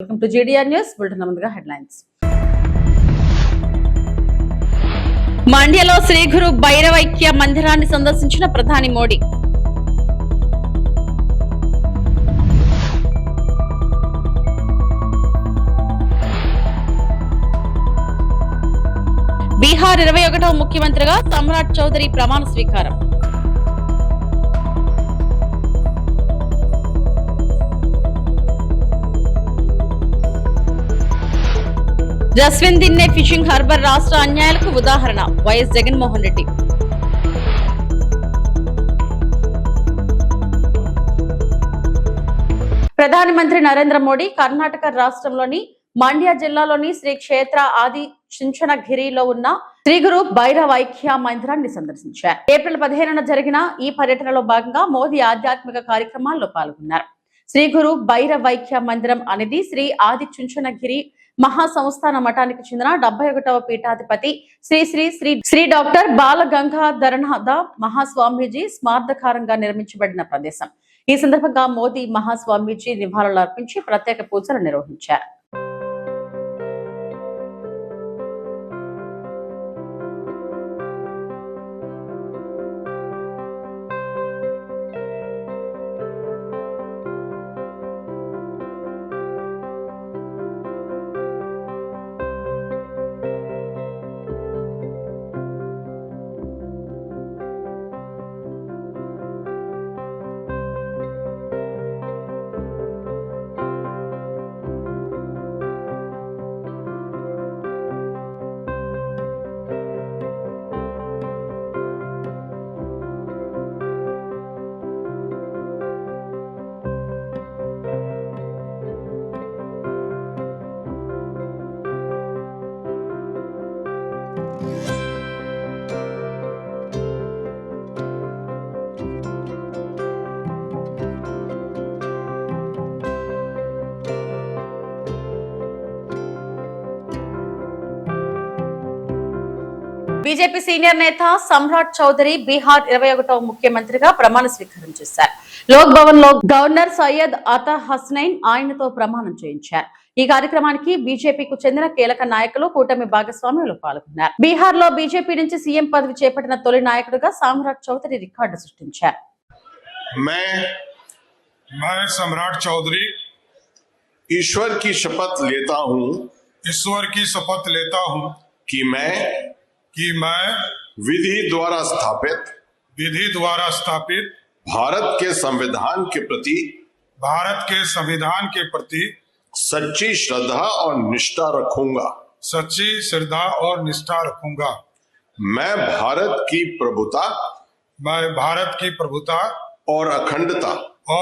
Welcome to GDR news bulletin. ముందుగా headlines. మండ్యలో Shri Guru భైరవైక్య మందిరాన్ని సందర్శించిన ప్రధాని మోడీ. బీహార్ 21వ ముఖ్యమంత్రిగా సమ్రాట్ చౌదరి ప్రమాణ స్వీకారం. జస్విన్ దిన్నే ఫిషింగ్ హార్బర్ రాష్ట్ర అన్యాయాలకు ఉదాహరణ వైఎస్ జగన్మోహన్ రెడ్డి. ప్రధానమంత్రి నరేంద్ర మోడీ కర్ణాటక రాష్ట్రంలోని మండ్య జిల్లాలోని శ్రీ క్షేత్ర ఆది చుంచనగిరిలో ఉన్న శ్రీ గురు భైరవైక్య మందిరాన్ని సందర్శించారు. ఏప్రిల్ 15న జరిగిన ఈ పర్యటనలో భాగంగా మోదీ ఆధ్యాత్మిక కార్యక్రమాల్లో పాల్గొన్నారు. శ్రీ గురు భైరవైక్య మందిరం అనేది శ్రీ ఆది చుంచనగిరి మహాసంస్థాన మఠానికి చెందిన 71వ పీఠాధిపతి శ్రీ శ్రీ శ్రీ శ్రీ డాక్టర్ బాలగంగాధరనాథ మహాస్వామీజీ స్మారకారంగా నిర్మించబడిన ప్రదేశం. ఈ సందర్భంగా మోదీ మహాస్వామీజీ నివాళులు అర్పించి ప్రత్యేక పూజలు నిర్వహించారు. బీజేపీ సీనియర్ నేత సమ్రాట్ చౌదరి బీహార్ 21వ ముఖ్యమంత్రిగా ప్రమాణ స్వీకారం చేశారు. లోక్ భవన్ లో గవర్నర్ సయ్యద్ అతా హస్నైన్ ఆయనతో ప్రమాణం చేయించారు. ఈ కార్యక్రమానికి బీజేపీకు చెందిన కీలక నాయకులు కూటమి భాగస్వాములు పాల్గొన్నారు. బీహార్ లో బీజేపీ నుంచి సీఎం పదవి చేపట్టిన తొలి నాయకుడిగా సమ్రాట్ చౌదరి రికార్డు సృష్టించారు. मैं सम्राट चौधरी ईश्वर की शपथ लेता हूं कि मैं विधि द्वारा स्थापित भारत के संविधान के प्रति सच्ची श्रद्धा और निष्ठा रखूंगा। मैं भारत की प्रभुता और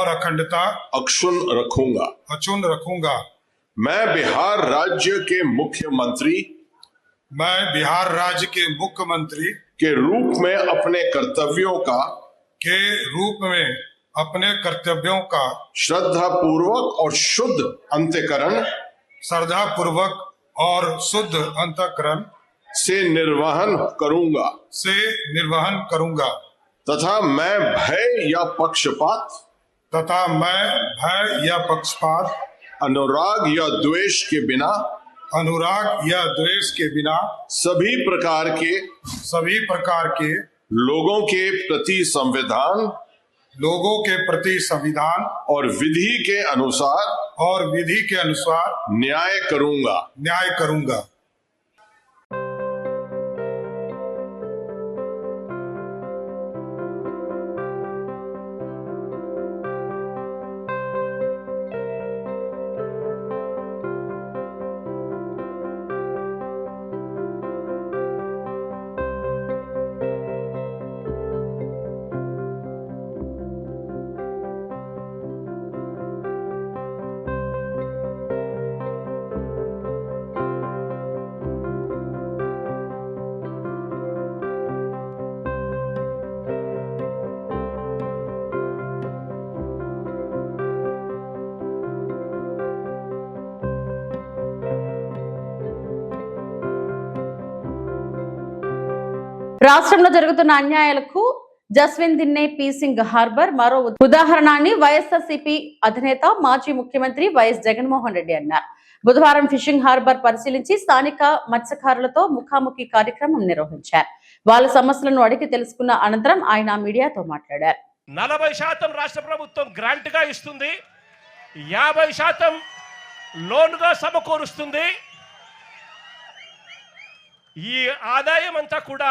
अखंडता अक्षुण रखूंगा। मैं बिहार राज्य के मुख्यमंत्री के रूप में अपने कर्तव्यों का श्रद्धा पूर्वक और शुद्ध अंतःकरण से निर्वहन करूंगा तथा मैं भय या पक्षपात अनुराग या द्वेष के बिना सभी प्रकार के लोगों के प्रति संविधान और विधि के अनुसार न्याय करूंगा। రాష్ట్రంలో జరుగుతున్న అన్యాయాలకు జస్విన్ దిన్నే పీసింగ్ హార్బర్ మరో ఉదాహరణని వైఎస్ఆర్సీపీ అధినేత మాజీ ముఖ్యమంత్రి వైఎస్ జగన్మోహన్ రెడ్డి అన్నారు. బుధవారం ఫిషింగ్ హార్బర్ పరిశీలించి స్థానిక మత్స్యకారులతో ముఖాముఖి కార్యక్రమం నిర్వహించారు. వాళ్ళ సమస్యలను అడిగి తెలుసుకున్న అనంతరం ఆయన మీడియాతో మాట్లాడారు. 40% రాష్ట్ర ప్రభుత్వం గ్రాంట్ గా ఇస్తుంది, 50% లోన్ గా సమకూరుస్తుంది. ఈ ఆదాయం అంతా కూడా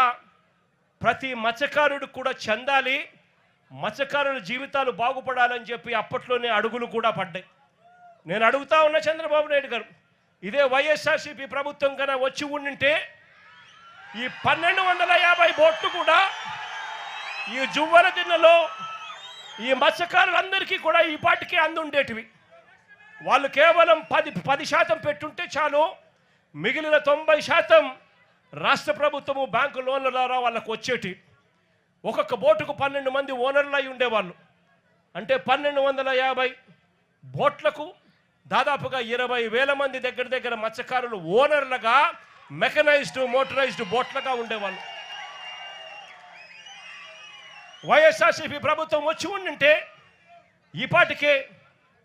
ప్రతి మత్స్యకారుడు కూడా చెందాలి, మత్స్యకారుల జీవితాలు బాగుపడాలని చెప్పి అప్పట్లోనే అడుగులు కూడా పడ్డాయి. నేను అడుగుతా ఉన్న చంద్రబాబు నాయుడు గారు, ఇదే వైఎస్ఆర్సీపీ ప్రభుత్వం కన్నా వచ్చి ఉండింటే ఈ 1250 బోట్లు కూడా ఈ జువ్వల దిన్నలో ఈ మత్స్యకారులందరికీ కూడా ఈ పాటికి అందుండేటివి. వాళ్ళు కేవలం 10% పెట్టుంటే చాలు, మిగిలిన 90% రాష్ట్ర ప్రభుత్వము బ్యాంకు లోన్ల ద్వారా వాళ్ళకు వచ్చేటి. ఒక్కొక్క బోటుకు 12 మంది ఓనర్లు అయి ఉండేవాళ్ళు. అంటే 1250 బోట్లకు దాదాపుగా 20,000 మంది దగ్గర మత్స్యకారులు ఓనర్లుగా మెకనైజ్డ్ మోటరైజ్డ్ బోట్లుగా ఉండేవాళ్ళు. వైఎస్ఆర్సీపీ ప్రభుత్వం వచ్చి ఉండింటే ఈ పాటికే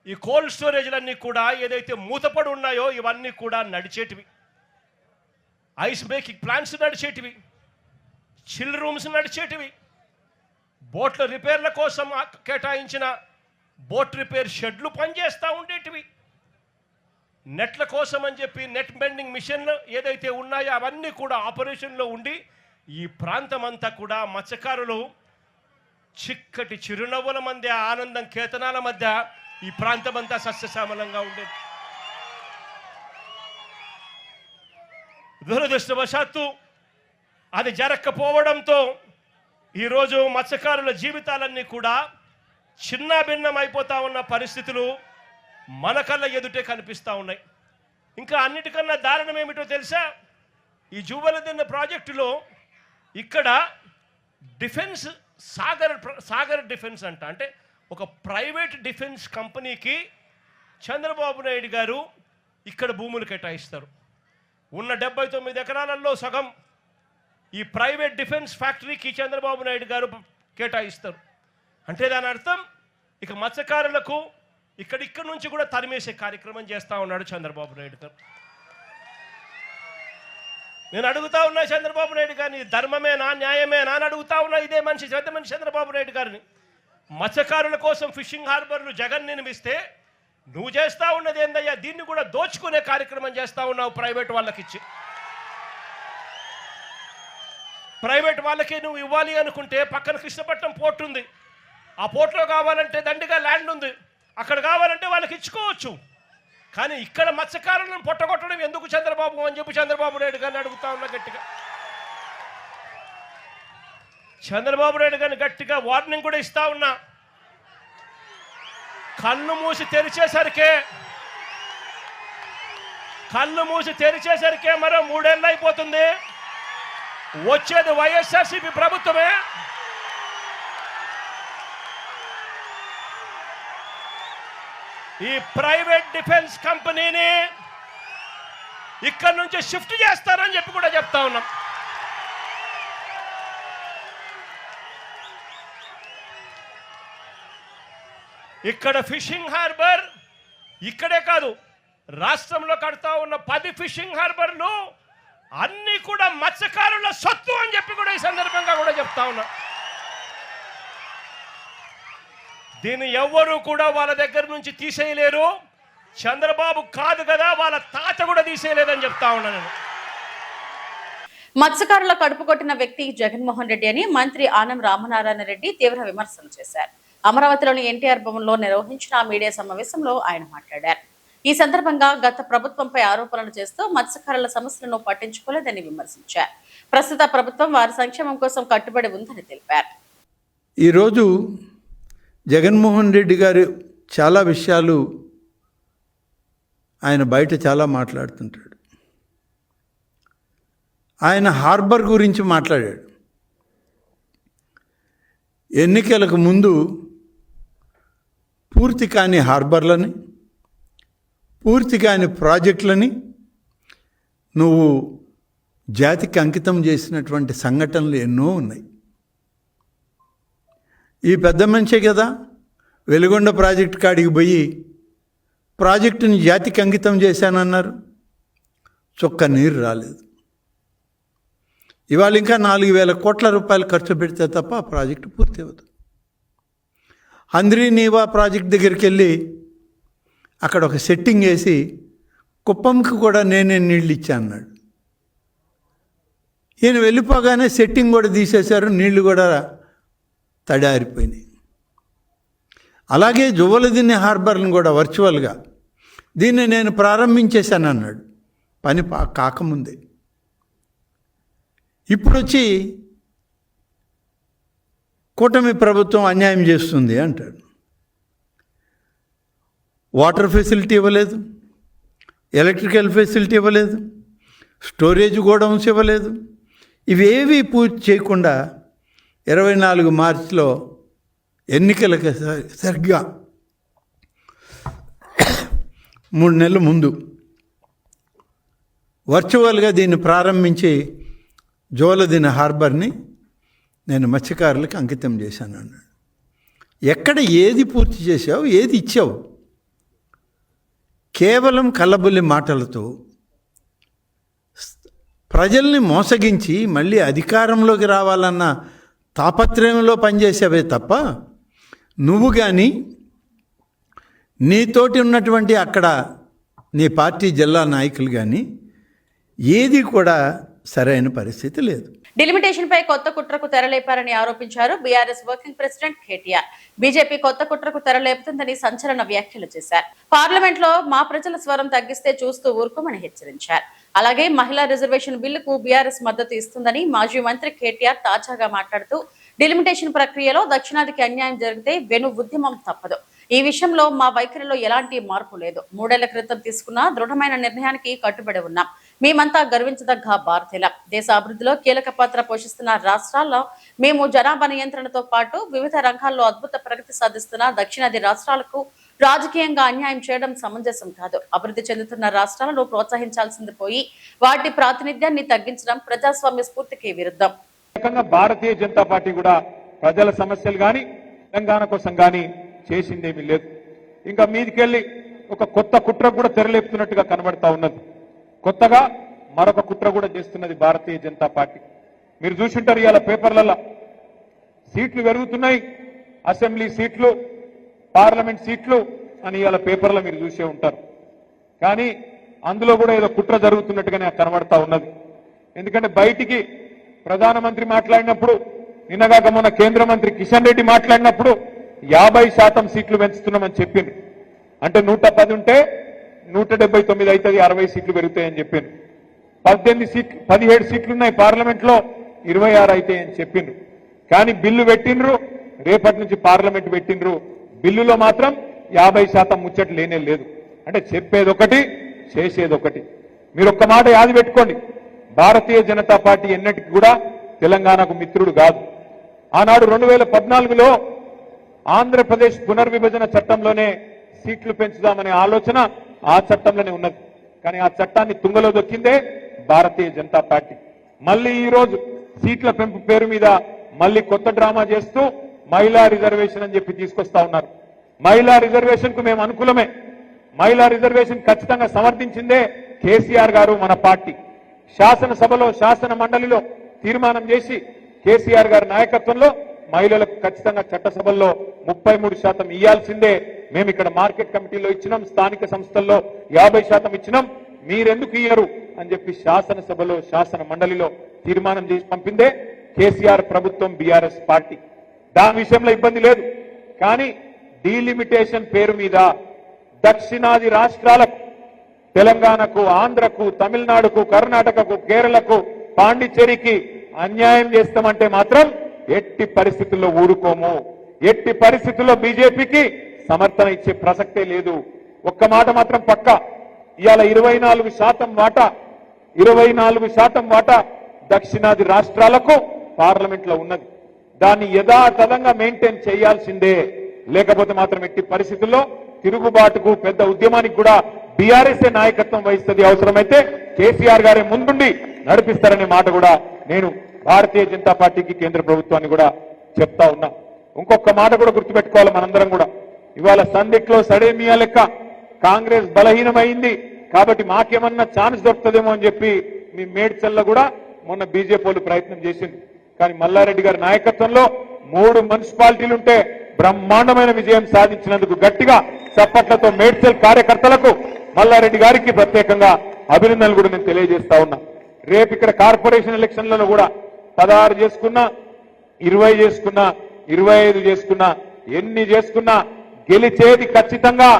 ఈ కోల్డ్ స్టోరేజ్లన్నీ కూడా ఏదైతే మూతపడి ఉన్నాయో ఇవన్నీ కూడా నడిచేటివి. ఐస్ మేకింగ్ ప్లాంట్స్ నడిచేటివి, చిల్ రూమ్స్ నడిచేటివి, బోట్ల రిపేర్ల కోసం కేటాయించిన బోట్ రిపేర్ షెడ్లు పనిచేస్తూ ఉండేటివి. నెట్ల కోసం అని చెప్పి నెట్ బెండింగ్ మిషన్లు ఏదైతే ఉన్నాయో అవన్నీ కూడా ఆపరేషన్లో ఉండి ఈ ప్రాంతం అంతా కూడా మత్స్యకారులు చిక్కటి చిరునవ్వుల మధ్య, ఆనందం కేతనాల మధ్య ఈ ప్రాంతం అంతా సస్యశ్యామలంగా ఉండేది. దురదృష్టవశాత్తు అది జరగకపోవడంతో ఈరోజు మత్స్యకారుల జీవితాలన్నీ కూడా చిన్నాభిన్నం అయిపోతా ఉన్న పరిస్థితులు మన కళ్ళ ఎదుటే కనిపిస్తూ ఉన్నాయి. ఇంకా అన్నిటికన్నా దారుణం ఏమిటో తెలుసా? ఈ జువ్వలదిన్న ప్రాజెక్టులో ఇక్కడ డిఫెన్స్ సాగర్ డిఫెన్స్ అంటే ఒక ప్రైవేట్ డిఫెన్స్ కంపెనీకి చంద్రబాబు నాయుడు గారు ఇక్కడ భూములు కేటాయిస్తారు. ఉన్న 79 ఎకరాలలో సగం ఈ ప్రైవేట్ డిఫెన్స్ ఫ్యాక్టరీకి చంద్రబాబు నాయుడు గారు కేటాయిస్తారు. అంటే దాని అర్థం ఇక మత్స్యకారులకు ఇక్కడి నుంచి కూడా తరిమేసే కార్యక్రమం చేస్తూ ఉన్నాడు చంద్రబాబు నాయుడు గారు. నేను అడుగుతా ఉన్నా చంద్రబాబు నాయుడు గారిని, ధర్మమేనా న్యాయమేనా అని అడుగుతా ఉన్నా ఇదే మనిషి చంద్రబాబు నాయుడు గారిని. మత్స్యకారుల కోసం ఫిషింగ్ హార్బర్లు జగన్ నిర్మిస్తే నువ్వు చేస్తూ ఉన్నది ఏందయ్యా? దీన్ని కూడా దోచుకునే కార్యక్రమం చేస్తూ ఉన్నావు ప్రైవేట్ వాళ్ళకి ఇచ్చి. ప్రైవేట్ వాళ్ళకి నువ్వు ఇవ్వాలి అనుకుంటే పక్కన కృష్ణపట్నం పోర్ట్ ఉంది, ఆ పోర్ట్లో కావాలంటే దండిగా ల్యాండ్ ఉంది, అక్కడ కావాలంటే వాళ్ళకి ఇచ్చుకోవచ్చు. కానీ ఇక్కడ మత్స్యకారులను పొట్టగొట్టడం ఎందుకు చంద్రబాబు అని చెప్పి చంద్రబాబు నాయుడు గారిని అడుగుతా ఉన్నా గట్టిగా. చంద్రబాబు నాయుడు గారిని గట్టిగా వార్నింగ్ కూడా ఇస్తా ఉన్నా. కళ్ళు మూసి తెరిచేసరికే మరో 3 ఏళ్ళు అయిపోతుంది. వచ్చేది వైఎస్ఆర్సీపీ ప్రభుత్వమే. ఈ ప్రైవేట్ డిఫెన్స్ కంపెనీని ఇక్కడ నుంచి షిఫ్ట్ చేస్తారని చెప్పి కూడా చెప్తా ఉన్నాం. ఇక్కడ ఫిషింగ్ హార్బర్ ఇక్కడే కాదు, రాష్ట్రంలో కడతా ఉన్న 10 ఫిషింగ్ హార్బర్లు అన్నీ కూడా మత్స్యకారుల సొత్తు అని చెప్పి కూడా ఈ సందర్భంగా కూడా చెప్తా ఉన్నా. దీన్ని ఎవ్వరూ కూడా వాళ్ళ దగ్గర నుంచి తీసేయలేరు. చంద్రబాబు కాదు కదా, వాళ్ళ తాత కూడా తీసేయలేదని చెప్తా ఉన్నా నేను. మత్స్యకారుల కడుపు కొట్టిన వ్యక్తి జగన్మోహన్ రెడ్డి అని మంత్రి ఆనం రామనారాయణ రెడ్డి తీవ్ర విమర్శలు చేశారు. అమరావతిలోని ఎన్టీఆర్ భవన్లో నిర్వహించిన మీడియా సమావేశంలో ఆయన మాట్లాడారు. ఈ సందర్భంగా గత ప్రభుత్వంపై ఆరోపణలు చేస్తూ మత్స్యకారుల సమస్యలను పట్టించుకోలేదని విమర్శించారు. ప్రస్తుత ప్రభుత్వం వారి సంక్షేమం కోసం కట్టుబడి ఉందని తెలిపారు. ఈరోజు జగన్మోహన్ రెడ్డి గారు చాలా విషయాలు ఆయన బయట చాలా మాట్లాడుతుంటాడు. ఆయన హార్బర్ గురించి మాట్లాడాడు. ఎన్నికలకు ముందు పూర్తి కాని హార్బర్లని, పూర్తి కాని ప్రాజెక్టులని నువ్వు జాతికి అంకితం చేసినటువంటి సంఘటనలు ఎన్నో ఉన్నాయి. ఈ పెద్ద మనిషే కదా వెలుగొండ ప్రాజెక్టు కాడికి పోయి ప్రాజెక్టుని జాతికి అంకితం చేశానన్నారు. చుక్క నీరు రాలేదు. ఇవాళ ఇంకా 4,000 కోట్ల రూపాయలు ఖర్చు పెడితే తప్ప ఆ ప్రాజెక్టు పూర్తి అవ్వదు. హంద్రీ నీవా ప్రాజెక్ట్ దగ్గరికి వెళ్ళి అక్కడ ఒక సెట్టింగ్ వేసి కుప్పంకి కూడా నేనే నీళ్ళు ఇచ్చా అన్నాడు. ఈయన వెళ్ళిపోగానే సెట్టింగ్ కూడా తీసేశారు, నీళ్లు కూడా తడారిపోయినాయి. అలాగే జువ్వలదిన్నె హార్బర్ని కూడా వర్చువల్గా దీన్ని నేను ప్రారంభించేశాను అన్నాడు పని కాకముందే. ఇప్పుడు వచ్చి కూటమి ప్రభుత్వం అన్యాయం చేస్తుంది అంటాడు. వాటర్ ఫెసిలిటీ ఇవ్వలేదు, ఎలక్ట్రికల్ ఫెసిలిటీ ఇవ్వలేదు, స్టోరేజ్ గోడౌన్స్ ఇవ్వలేదు. ఇవేవి పూర్తి చేయకుండా 24 మార్చిలో ఎన్నికలకు సరిగ్గా 3 నెలల ముందు వర్చువల్గా దీన్ని ప్రారంభించి జువ్వలదిన్నె హార్బర్ని నేను మత్స్యకారులకు అంకితం చేశాను అన్నాడు. ఎక్కడ ఏది పూర్తి చేశావు, ఏది ఇచ్చావు? కేవలం కల్లబుల్లి మాటలతో ప్రజల్ని మోసగించి మళ్ళీ అధికారంలోకి రావాలన్న తాపత్రయంలో పనిచేసేవే తప్ప నువ్వు కానీ నీతోటి ఉన్నటువంటి అక్కడ నీ పార్టీ జిల్లా నాయకులు కానీ ఏది కూడా సరైన పరిస్థితి లేదు. డిలిమిటేషన్ పై కొత్త కుట్రకు తెరలేపారని ఆరోపించారు BRS working president KTR. BJP కొత్త కుట్రకు తెరలేపుతుందని సంచలన వ్యాఖ్యలు చేశారు. పార్లమెంట్ లో మా ప్రజల స్వరం తగ్గిస్తే చూస్తూ ఊరుకోమని హెచ్చరించారు. అలాగే మహిళా రిజర్వేషన్ బిల్లుకు బీఆర్ఎస్ మద్దతు ఇస్తుందని మాజీ మంత్రి కేటీఆర్ తాజాగా మాట్లాడుతూ డిలిమిటేషన్ ప్రక్రియలో దక్షిణాదికి అన్యాయం జరిగితే వెను ఉద్యమం తప్పదు. ఈ విషయంలో మా వైఖరిలో ఎలాంటి మార్పు లేదు. 3 ఏళ్ల క్రితం తీసుకున్న దృఢమైన నిర్ణయానికి కట్టుబడి ఉన్నాం. మేమంతా గర్వించదగ్గ భారతీయులం. దేశ అభివృద్ధిలో కీలక పాత్ర పోషిస్తున్న రాష్ట్రాల్లో మేము జనాభా నియంత్రణతో పాటు వివిధ రంగాల్లో అద్భుత ప్రగతి సాధిస్తున్న దక్షిణాది రాష్ట్రాలకు రాజకీయంగా అన్యాయం చేయడం సమంజసం కాదు. అభివృద్ధి చెందుతున్న రాష్ట్రాలను ప్రోత్సహించాల్సింది పోయి వాటి ప్రాతినిధ్యాన్ని తగ్గించడం ప్రజాస్వామ్య స్ఫూర్తికి విరుద్ధం. భారతీయ జనతా పార్టీ కూడా ప్రజల సమస్యలు కానీ తెలంగాణ కోసం కానీ చేసిందేమీ లేదు. ఇంకా మీదికెళ్ళి ఒక కొత్త కుట్ర కూడా తెరలేపుతున్నట్టుగా కనబడతా ఉన్నది. కొత్తగా మరొక కుట్ర కూడా చేస్తున్నది భారతీయ జనతా పార్టీ. మీరు చూసింటారు ఇవాళ పేపర్లలో సీట్లు పెరుగుతున్నాయి, అసెంబ్లీ సీట్లు, పార్లమెంట్ సీట్లు అని ఇవాళ పేపర్లో మీరు చూసే ఉంటారు. కానీ అందులో కూడా ఏదో కుట్ర జరుగుతున్నట్టుగానే కనబడతా ఉన్నది. ఎందుకంటే బయటికి ప్రధానమంత్రి మాట్లాడినప్పుడు, నిన్నగాక మొన్న కేంద్ర మంత్రి కిషన్ రెడ్డి మాట్లాడినప్పుడు 50% సీట్లు పెంచుతున్నామని చెప్పిండ్రు. అంటే 110 ఉంటే 179 అవుతుంది, 60 సీట్లు పెరుగుతాయని చెప్పిండ్రు. 17 సీట్లు ఉన్నాయి పార్లమెంట్ లో, 26 అవుతాయని చెప్పిండ్రు. కానీ బిల్లు పెట్టిండ్రు, రేపటి నుంచి పార్లమెంట్ పెట్టిండ్రు. బిల్లులో మాత్రం 50% ముచ్చట లేనే లేదు. అంటే చెప్పేదొకటి చేసేదొకటి. మీరు ఒక్క మాట యాది పెట్టుకోండి, భారతీయ జనతా పార్టీ ఎన్నటికి కూడా తెలంగాణకు మిత్రుడు కాదు. ఆనాడు 2014లో ఆంధ్రప్రదేశ్ పునర్విభజన చట్టంలోనే సీట్లు పెంచుదామనే ఆలోచన ఆ చట్టంలోనే ఉన్నది. కానీ ఆ చట్టాన్ని తుంగలో దొక్కిందే భారతీయ జనతా పార్టీ. మళ్ళీ ఈ రోజు సీట్ల పెంపు పేరు మీద మళ్ళీ కొత్త డ్రామా చేస్తూ మహిళా రిజర్వేషన్ అని చెప్పి తీసుకొస్తా ఉన్నారు. మహిళా రిజర్వేషన్ కు మేము అనుకూలమే. మహిళా రిజర్వేషన్ ఖచ్చితంగా సమర్థించిందే కేసీఆర్ గారు, మన పార్టీ. శాసనసభలో, శాసన మండలిలో తీర్మానం చేసి కేసీఆర్ గారి నాయకత్వంలో మహిళలకు ఖచ్చితంగా చట్టసభల్లో 33% ఇయ్యాల్సిందే. మేము ఇక్కడ మార్కెట్ కమిటీలో ఇచ్చినాం, స్థానిక సంస్థల్లో 50% ఇచ్చినాం, మీరెందుకు ఇయ్యరు అని చెప్పి శాసనసభలో, శాసన మండలిలో తీర్మానం చేసి పంపిందే కేసీఆర్ ప్రభుత్వం, బీఆర్ఎస్ పార్టీ. దాని విషయంలో ఇబ్బంది లేదు. కానీ డీలిమిటేషన్ పేరు మీద దక్షిణాది రాష్ట్రాలకు, తెలంగాణకు, ఆంధ్రకు, తమిళనాడుకు, కర్ణాటకకు, కేరళకు, పాండిచ్చేరికి అన్యాయం చేస్తామంటే మాత్రం ఎట్టి పరిస్థితుల్లో ఊరుకోము. ఎట్టి పరిస్థితుల్లో బీజేపీకి సమర్థన ఇచ్చే ప్రసక్తే లేదు. ఒక్క మాట మాత్రం పక్కా, ఇవాళ 24% వాటా దక్షిణాది రాష్ట్రాలకు పార్లమెంట్ లో ఉన్నది. దాన్ని యథాతథంగా మెయింటైన్ చేయాల్సిందే. లేకపోతే మాత్రం ఎట్టి పరిస్థితుల్లో తిరుగుబాటుకు, పెద్ద ఉద్యమానికి కూడా బీఆర్ఎస్ నాయకత్వం వహిస్తుంది. అవసరమైతే కేసీఆర్ గారే ముందుండి నడిపిస్తారనే మాట కూడా నేను భారతీయ జనతా పార్టీకి, కేంద్ర ప్రభుత్వాన్ని కూడా చెప్తా ఉన్నా. ఇంకొక మాట కూడా గుర్తుపెట్టుకోవాలి మనందరం కూడా. ఇవాళ సందిట్లో సడేమియా లెక్క కాంగ్రెస్ బలహీనమైంది కాబట్టి మాకేమన్నా ఛాన్స్ దొరుకుతుందేమో అని చెప్పి మీ మేడ్చల్లో కూడా మొన్న బీజేపీ వాళ్ళు ప్రయత్నం చేసింది. కానీ మల్లారెడ్డి గారి నాయకత్వంలో 3 మున్సిపాలిటీలుంటే బ్రహ్మాండమైన విజయం సాధించినందుకు గట్టిగా చప్పట్లతో మేడ్చల్ కార్యకర్తలకు మల్లారెడ్డి గారికి ప్రత్యేకంగా అభినందనలు కూడా నేను తెలియజేస్తా ఉన్నా. రేపు ఇక్కడ కార్పొరేషన్ ఎలక్షన్లలో కూడా 16 చేసుకున్నా, 20 చేసుకున్నా, 25 చేసుకున్నా, ఎన్ని చేసుకున్నా గెలిచేది ఖచ్చితంగా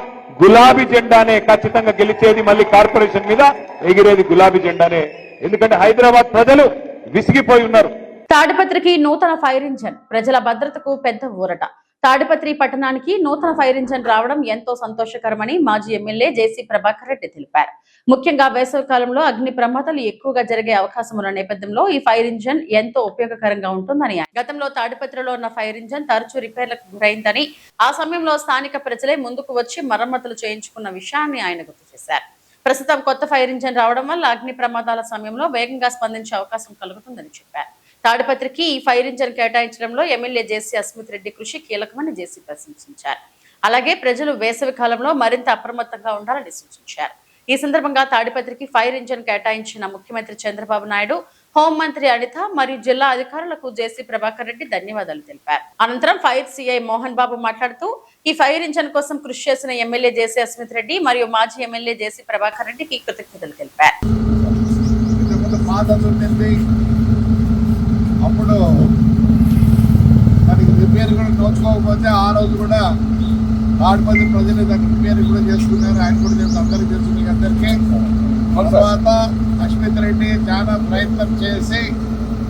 గులాబీ జెండానే. ఖచ్చితంగా గెలిచేది మళ్ళీ కార్పొరేషన్ మీద ఎగిరేది గులాబీ జెండానే. ఎందుకంటే హైదరాబాద్ ప్రజలు విసిగిపోయి ఉన్నారు. తాడిపత్రికి నూతన ఫైర్ ఇంజన్ ప్రజల భద్రతకు పెద్ద ఊరట. తాడిపత్రి పట్టణానికి నూతన ఫైర్ ఇంజన్ రావడం ఎంతో సంతోషకరమని మాజీ ఎమ్మెల్యే జేసీ ప్రభాకర్ రెడ్డి తెలిపారు. ముఖ్యంగా వేసవి కాలంలో అగ్ని ప్రమాదాలు ఎక్కువగా జరిగే అవకాశం ఉన్న నేపథ్యంలో ఈ ఫైర్ ఇంజన్ ఎంతో ఉపయోగకరంగా ఉంటుందని, గతంలో తాడిపత్రిలో ఉన్న ఫైర్ ఇంజన్ తరచూ రిపేర్లకు గురైందని, ఆ సమయంలో స్థానిక ప్రజలే ముందుకు వచ్చి మరమ్మతులు చేయించుకున్న విషయాన్ని ఆయన గుర్తు చేశారు. ప్రస్తుతం కొత్త ఫైర్ ఇంజన్ రావడం వల్ల అగ్ని ప్రమాదాల సమయంలో వేగంగా స్పందించే అవకాశం కలుగుతుందని చెప్పారు. తాడిపత్రికి ఈ ఫైర్ ఇంజన్ కేటాయించడంలో ఎమ్మెల్యే జేసీ అస్మిత్ రెడ్డి కృషి కీలకమని జేసీ ప్రశంసించారు. అలాగే ప్రజలు వేసవి కాలంలో మరింత అప్రమత్తంగా ఉండాలని సూచించారు. ఈ సందర్భంగా తాడిపత్రికి ఫైర్ ఇంజన్ కేటాయించిన ముఖ్యమంత్రి చంద్రబాబు నాయుడు, హోంమంత్రి అనిత మరియు జిల్లా అధికారులకు జేసీ ప్రభాకర్ రెడ్డి ధన్యవాదాలు తెలిపారు. అనంతరం ఫైర్ సిఐ మోహన్ బాబు మాట్లాడుతూ ఈ ఫైర్ ఇంజన్ కోసం కృషి చేసిన ఎమ్మెల్యే జేసీ అస్మిత్ రెడ్డి మరియు మాజీ ఎమ్మెల్యే జేసీ ప్రభాకర్ రెడ్డికి కృతజ్ఞతలు తెలిపారు. అప్పుడు దానికి రిపేర్ కూడా నోచుకోకపోతే ఆ రోజు కూడా తాడిపత్రి ప్రజలు దానికి రిపేర్ కూడా చేసుకున్నారు. ఆయన కూడా నేను అందరికీ తెలుసు, మీకు అందరికీ. తర్వాత అశ్మిత్ రెడ్డి చాలా ప్రయత్నం చేసి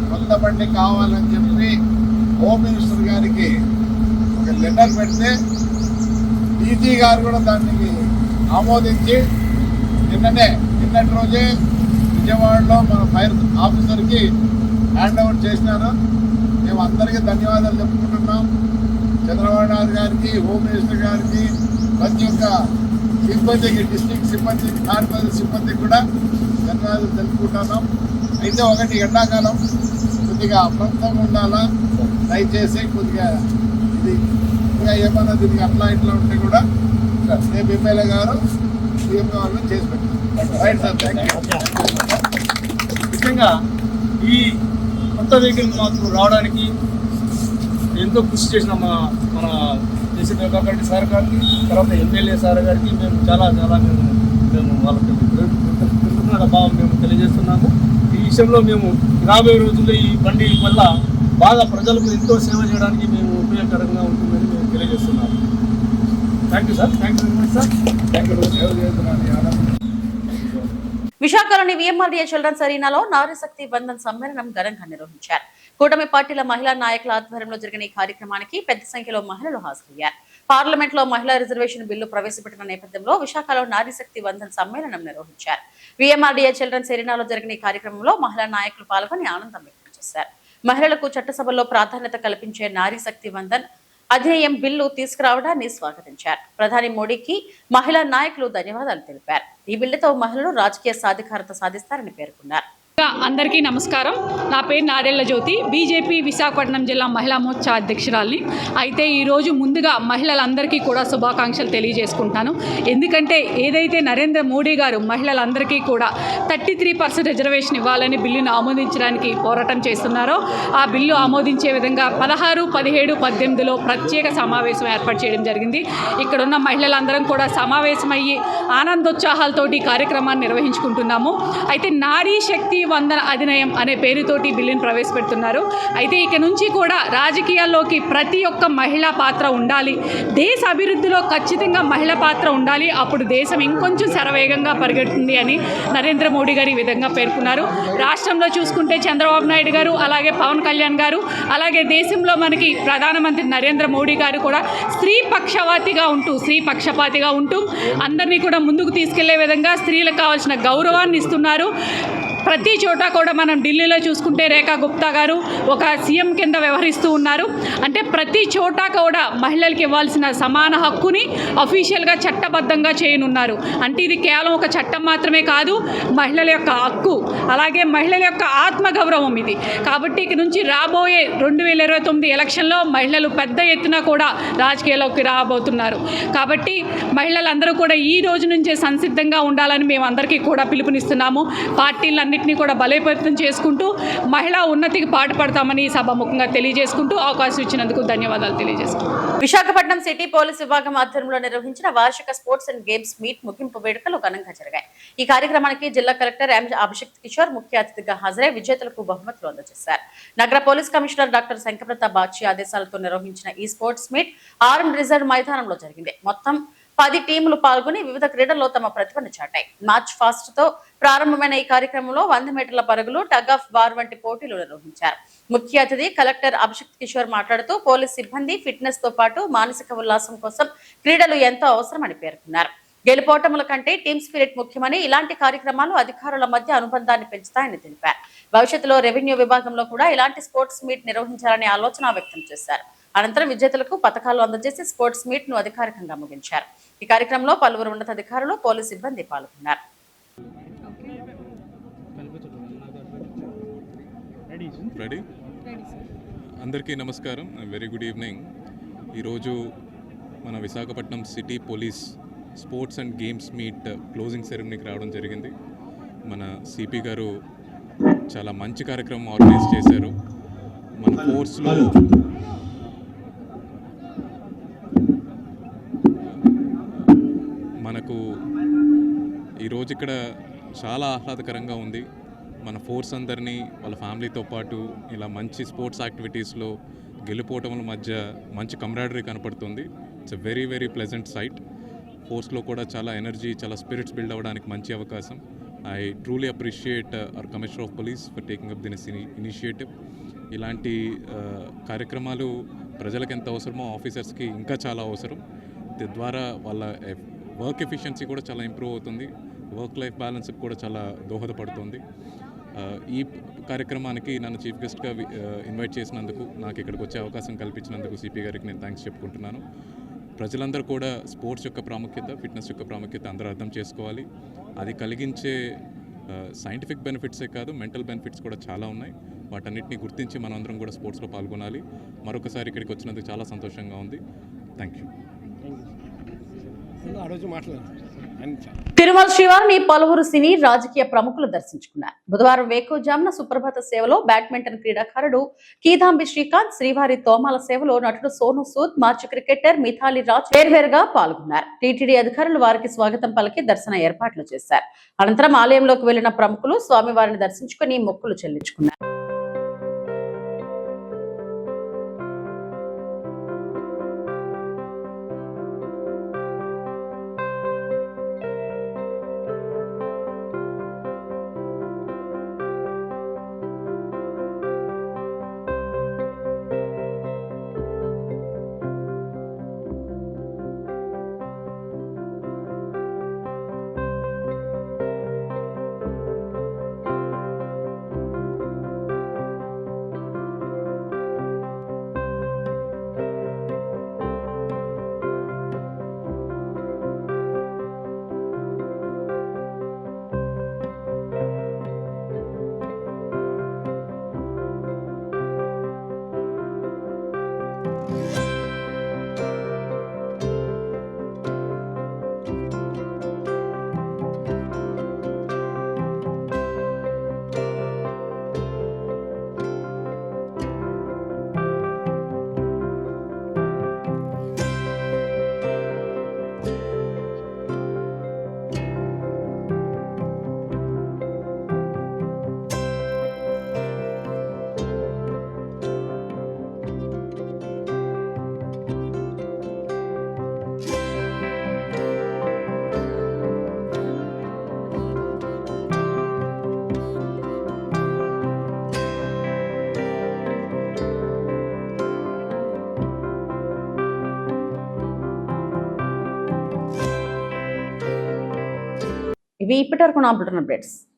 కొత్త బండి కావాలని చెప్పి హోమ్ మినిస్టర్ గారికి ఒక లెటర్ పెడితే డీజీ గారు కూడా దానికి ఆమోదించి నిన్నటి రోజే విజయవాడలో మన ఫైర్ ఆఫీసర్కి హ్యాండ్ ఓవర్ చేసినారు. మేము అందరికీ ధన్యవాదాలు చెప్పుకుంటున్నాం. చంద్రబాబు నాయుడు గారికి, హోమ్ మినిస్టర్ గారికి, ప్రతి ఒక్క సిబ్బందికి, డిస్ట్రిక్ట్ సిబ్బందికి, తాడిపత్రి సిబ్బందికి కూడా ధన్యవాదాలు తెలుపుకుంటున్నాం. అయితే ఒకటి, ఎండాకాలం కొద్దిగా అప్రమత్తంగా ఉండాలా. దయచేసి కొద్దిగా ఇది ఇంకా ఏమన్నా దీనికి అట్లా ఇట్లా ఉంటే కూడా రేపు ఎమ్మెల్యే గారు సీఎం గారు చేసి పెట్టారు. Right sir, thank you. ముఖ్యంగా ఈ కొత్త వెహికల్ మాకు రావడానికి ఎంతో కృషి చేసిన మన జేసీ ప్రభాకర్ రెడ్డి సార్ గారికి, తర్వాత ఎమ్మెల్యే సార్ గారికి మేము చాలా మేము వాళ్ళకి కృతజ్ఞత భావం మేము తెలియజేస్తున్నాము. ఈ విషయంలో మేము రాబోయే రోజుల్లో ఈ బండి వల్ల బాగా ప్రజలకు ఎంతో సేవ చేయడానికి మేము ఉపయోగకరంగా ఉంటుందని మేము తెలియజేస్తున్నాము. Thank you sir. Thank you very much sir. Thank you. విశాఖలోని విఎంఆర్డీఏ చిల్డ్రన్స్ అరీనాలో నారీ శక్తి బంధన్ సమ్మేళనం ఘనంగా నిర్వహించారు. కూటమి పార్టీల మహిళా నాయకుల ఆధ్వర్యంలో జరిగిన ఈ కార్యక్రమానికి పెద్ద సంఖ్యలో మహిళలు హాజరయ్యారు. పార్లమెంట్ లో మహిళా రిజర్వేషన్ బిల్లు ప్రవేశపెట్టిన నేపథ్యంలో విశాఖలో నారీ శక్తి బంధన్ సమ్మేళనం నిర్వహించారు. విఎంఆర్డీఏ చిల్డ్రన్స్ అరీనాలో జరిగిన ఈ కార్యక్రమంలో మహిళా నాయకులు పాల్గొని ఆనందం వ్యక్తం చేశారు. మహిళలకు చట్టసభలో ప్రాధాన్యత కల్పించే నారీ శక్తి బంధన్ అధినియం బిల్లు తీసుకురావడాన్ని స్వాగతించారు. ప్రధాని మోడీకి మహిళా నాయకులు ధన్యవాదాలు తెలిపారు. ఈ బిల్లుతో మహిళలు రాజకీయ సాధికారత సాధిస్తారని పేర్కొన్నారు. అందరికీ నమస్కారం. నా పేరు నారెళ్ల జ్యోతి, బీజేపీ విశాఖపట్నం జిల్లా మహిళా మోర్చా అధ్యక్షురాలిని. అయితే ఈరోజు ముందుగా మహిళలందరికీ కూడా శుభాకాంక్షలు తెలియజేసుకుంటాను. ఎందుకంటే ఏదైతే నరేంద్ర మోడీ గారు మహిళలందరికీ కూడా 33% రిజర్వేషన్ ఇవ్వాలని బిల్లును ఆమోదించడానికి పోరాటం చేస్తున్నారో ఆ బిల్లు ఆమోదించే విధంగా 16, 17, 18లో ప్రత్యేక సమావేశం ఏర్పాటు చేయడం జరిగింది. ఇక్కడున్న మహిళలందరం కూడా సమావేశమయ్యి ఆనందోత్సాహాలతోటి కార్యక్రమాన్ని నిర్వహించుకుంటున్నాము. అయితే నారీ శక్తి వందన అధినియం అనే పేరుతోటి బిల్లును ప్రవేశపెడుతున్నారు. అయితే ఇక నుంచి కూడా రాజకీయాల్లోకి ప్రతి ఒక్క మహిళా పాత్ర ఉండాలి. దేశ అభివృద్ధిలో ఖచ్చితంగా మహిళా పాత్ర ఉండాలి. అప్పుడు దేశం ఇంకొంచెం శరవేగంగా పరిగెడుతుంది అని నరేంద్ర మోడీ గారు ఈ విధంగా పేర్కొన్నారు. రాష్ట్రంలో చూసుకుంటే చంద్రబాబు నాయుడు గారు, అలాగే పవన్ కళ్యాణ్ గారు, అలాగే దేశంలో మనకి ప్రధానమంత్రి నరేంద్ర మోడీ గారు కూడా స్త్రీ పక్షపాతిగా ఉంటూ అందరినీ కూడా ముందుకు తీసుకెళ్లే విధంగా స్త్రీలకు కావాల్సిన గౌరవాన్ని ఇస్తున్నారు. ప్రతి చోట కూడా మనం ఢిల్లీలో చూసుకుంటే రేఖా గుప్తా గారు ఒక సీఎం కింద వ్యవహరిస్తూ ఉన్నారు. అంటే ప్రతి చోట కూడా మహిళలకు ఇవ్వాల్సిన సమాన హక్కుని అఫీషియల్గా చట్టబద్ధంగా చేయనున్నారు. అంటే ఇది కేవలం ఒక చట్టం మాత్రమే కాదు, మహిళల యొక్క హక్కు, అలాగే మహిళల యొక్క ఆత్మగౌరవం ఇది. కాబట్టి ఇక నుంచి రాబోయే 2029 ఎలక్షన్లో మహిళలు పెద్ద ఎత్తున కూడా రాజకీయాల్లోకి రాబోతున్నారు. కాబట్టి మహిళలందరూ కూడా ఈ రోజు నుంచే సంసిద్ధంగా ఉండాలని మేము అందరికీ కూడా పిలుపునిస్తున్నాము. పార్టీలన్నింటినీ కూడా బలోపేతం చేసుకుంటూ మహిళా ఉన్నతికి పాటుపడతామని సభాముఖంగా తెలియజేసుకుంటూ అవకాశం ఇచ్చినందుకు ధన్యవాదాలు తెలియజేసుకుంటాం. విశాఖపట్నం సిటీ పోలీస్ విభాగం ఆధ్వర్యంలో నిర్వహించిన వార్షిక స్పోర్ట్స్ అండ్ గేమ్స్ మీట్ ముగింపు వేడుకలు ఘనంగా జరిగాయి. ఈ కార్యక్రమానికి జిల్లా కలెక్టర్ ఎం అభిషేక్ కిషోర్ ముఖ్య అతిథిగా హాజరై విజేతలకు బహుమతులు అందజేశారు. నగర పోలీస్ కమిషనర్ డాక్టర్ శంకరప్రతాప్ బాచి ఆదేశాలతో నిర్వహించిన ఈ స్పోర్ట్స్ మీట్ ఆర్మ్ రిజర్వ్ మైదానంలో జరిగింది. మొత్తం 10 టీములు పాల్గొని వివిధ క్రీడల్లో తమ ప్రతిభను చాటాయి. మార్చ్ ఫాస్ట్ తో ప్రారంభమైన ఈ కార్యక్రమంలో 100 మీటర్ల పరుగులు, టగ్ ఆఫ్ వార్ వంటి పోటీలు నిర్వహించారు. ముఖ్య అతిథి కలెక్టర్ అభిషేక్ కిషోర్ మాట్లాడుతూ పోలీస్ సిబ్బంది ఫిట్నెస్ తో పాటు మానసిక ఉల్లాసం కోసం క్రీడలు ఎంతో అవసరమని పేర్కొన్నారు. గెలుపోటముల కంటే టీమ్ స్పిరిట్ ముఖ్యమని, ఇలాంటి కార్యక్రమాలు అధికారుల మధ్య అనుబంధాన్ని పెంచుతాయని తెలిపారు. భవిష్యత్తులో రెవెన్యూ విభాగంలో కూడా ఇలాంటి స్పోర్ట్స్ మీట్ నిర్వహించాలని ఆలోచన వ్యక్తం చేశారు. అనంతరం విజేతలకు పథకాలు అందజేసి స్పోర్ట్స్ మీట్ ను అధికారికంగా ముగించారు. ఈ కార్యక్రమంలో పలువురు ఉన్నతాధికారులు, పోలీసు సిబ్బంది పాల్గొన్నారు. అందరికీ నమస్కారం, వెరీ గుడ్ ఈవినింగ్. ఈరోజు మన Visakhapatnam city police sports and games meet closing సెరమనీకి రావడం జరిగింది. మన సిపి గారు చాలా మంచి కార్యక్రమం ఆర్గనైజ్ చేశారు. మన ఫోర్స్లో మనకు ఈరోజు ఇక్కడ చాలా ఆహ్లాదకరంగా ఉంది. మన ఫోర్స్ అందరినీ వాళ్ళ ఫ్యామిలీతో పాటు ఇలా మంచి స్పోర్ట్స్ యాక్టివిటీస్లో గెలుపోవటముల మధ్య మంచి కమ్రాడరీ కనపడుతుంది. It's a very very pleasant sight. ఫోర్స్లో కూడా చాలా ఎనర్జీ, చాలా స్పిరిట్స్ బిల్డ్ అవ్వడానికి మంచి అవకాశం. I truly appreciate our commissioner of police for taking up this initiative. ఇలాంటి కార్యక్రమాలు ప్రజలకు ఎంత అవసరమో ఆఫీసర్స్కి ఇంకా చాలా అవసరం. తద్వారా వాళ్ళ వర్క్ ఎఫిషియన్సీ కూడా చాలా ఇంప్రూవ్ అవుతుంది, వర్క్ లైఫ్ బ్యాలెన్స్కి కూడా చాలా దోహదపడుతుంది. ఈ కార్యక్రమానికి నన్ను చీఫ్ గెస్ట్గా ఇన్వైట్ చేసినందుకు, నాకు ఇక్కడికి వచ్చే అవకాశం కల్పించినందుకు సిపి గారికి నేను థ్యాంక్స్ చెప్పుకుంటున్నాను. ప్రజలందరూ కూడా స్పోర్ట్స్ యొక్క ప్రాముఖ్యత, ఫిట్నెస్ యొక్క ప్రాముఖ్యత అందరూ అర్థం చేసుకోవాలి. అది కలిగించే సైంటిఫిక్ బెనిఫిట్సే కాదు, మెంటల్ బెనిఫిట్స్ కూడా చాలా ఉన్నాయి. వాటన్నిటిని గుర్తించి మనందరం కూడా స్పోర్ట్స్లో పాల్గొనాలి. మరొకసారి ఇక్కడికి వచ్చినందుకు చాలా సంతోషంగా ఉంది. Thank you. తిరుమల శ్రీవారిని పలువురు సినీ రాజకీయ ప్రముఖులు దర్శించుకున్నారు. బుధవారం వేకువజామున సుప్రభాత సేవలో బ్యాడ్మింటన్ క్రీడాకారుడు కీదాంబి శ్రీకాంత్, శ్రీవారి తోమాల సేవలో నటుడు సోను సూద్, మాజీ క్రికెటర్ మిథాలీ రాజ్ వేర్వేరుగా పాల్గొన్నారు. టీటీడీ అధికారులు వారికి స్వాగతం పలికి దర్శన ఏర్పాట్లు చేశారు. అనంతరం ఆలయంలోకి వెళ్లిన ప్రముఖులు స్వామివారిని దర్శించుకుని మొక్కులు చెల్లించుకున్నారు. ఇవి ఇప్పటివరకు నా బులెటిన్ అప్డేట్స్.